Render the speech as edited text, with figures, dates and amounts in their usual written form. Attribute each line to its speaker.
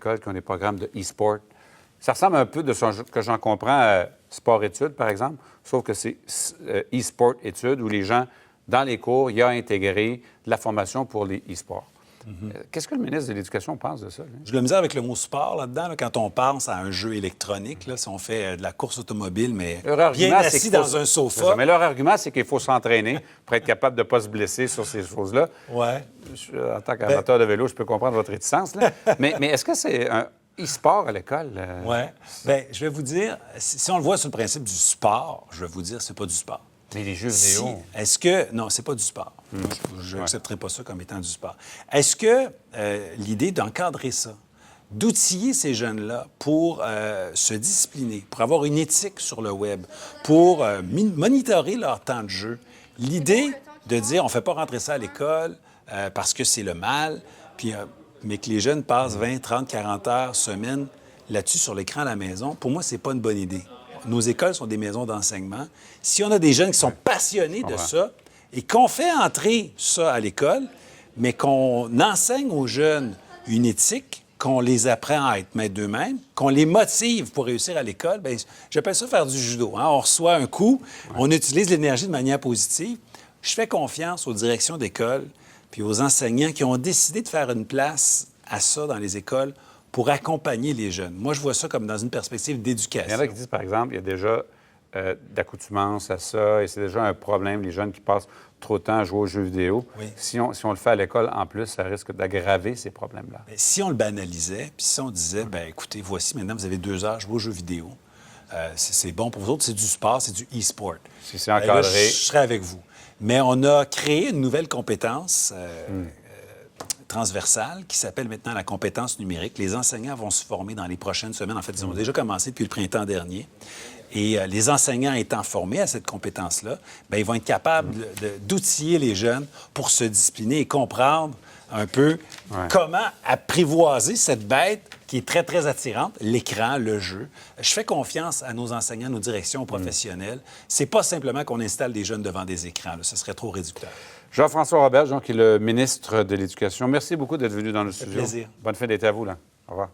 Speaker 1: écoles qui ont des programmes de e-sport. Ça ressemble un peu, de ce que j'en comprends, à sport-études, par exemple, sauf que c'est e-sport-études où les gens, dans les cours, il y a intégré de la formation pour les e-sports. Qu'est-ce que le ministre de l'Éducation pense de ça? Lui?
Speaker 2: Je le misère avec le mot sport là-dedans, là, quand on pense à un jeu électronique, là, si on fait de la course automobile, mais bien assis dans un sofa.
Speaker 1: Mais leur argument, c'est qu'il faut s'entraîner pour être capable de ne pas se blesser sur ces choses-là.
Speaker 2: Ouais.
Speaker 1: En tant qu'amateur de vélo, je peux comprendre votre réticence. Là. mais est-ce que c'est un e-sport à l'école?
Speaker 2: Oui. Bien, je vais vous dire, si on le voit sur le principe du sport, je vais vous dire, c'est pas du sport.
Speaker 1: Mais les jeux vidéo...
Speaker 2: Est-ce que... Non, c'est pas du sport. Je n'accepterai pas ça comme étant du sport. Est-ce que l'idée d'encadrer ça, d'outiller ces jeunes-là pour se discipliner, pour avoir une éthique sur le web, pour monitorer leur temps de jeu, l'idée de dire on ne fait pas rentrer ça à l'école parce que c'est le mal, puis, mais que les jeunes passent 20, 30, 40 heures semaine là-dessus sur l'écran à la maison, pour moi, c'est pas une bonne idée. Nos écoles sont des maisons d'enseignement. Si on a des jeunes qui sont passionnés de ça et qu'on fait entrer ça à l'école, mais qu'on enseigne aux jeunes une éthique, qu'on les apprend à être maîtres d'eux-mêmes, qu'on les motive pour réussir à l'école, bien, j'appelle ça faire du judo. Hein? On reçoit un coup, on utilise l'énergie de manière positive. Je fais confiance aux directions d'école puis aux enseignants qui ont décidé de faire une place à ça dans les écoles pour accompagner les jeunes. Moi, je vois ça comme dans une perspective d'éducation.
Speaker 1: Il y en a qui disent, par exemple, il y a déjà d'accoutumance à ça et c'est déjà un problème, les jeunes qui passent trop de temps à jouer aux jeux vidéo. Oui. Si on le fait à l'école, en plus, ça risque d'aggraver ces problèmes-là.
Speaker 2: Bien, si on le banalisait, puis si on disait, bien écoutez, voici, maintenant, vous avez 2 heures, jouer aux jeux vidéo. C'est bon pour vous autres, c'est du sport, c'est du e-sport.
Speaker 1: Si c'est encadré...
Speaker 2: Là, je serais avec vous. Mais on a créé une nouvelle compétence... transversale qui s'appelle maintenant la compétence numérique. Les enseignants vont se former dans les prochaines semaines. En fait, ils ont déjà commencé depuis le printemps dernier. Et les enseignants étant formés à cette compétence-là, bien, ils vont être capables d'outiller les jeunes pour se discipliner et comprendre un peu comment apprivoiser cette bête qui est très, très attirante, l'écran, le jeu. Je fais confiance à nos enseignants, nos directions professionnelles. C'est pas simplement qu'on installe des jeunes devant des écrans. Là. Ce serait trop réducteur.
Speaker 1: Jean-François Roberge, qui est le ministre de l'Éducation. Merci beaucoup d'être venu dans le studio.
Speaker 2: Plaisir.
Speaker 1: Bonne fin d'été à vous. Là. Au revoir.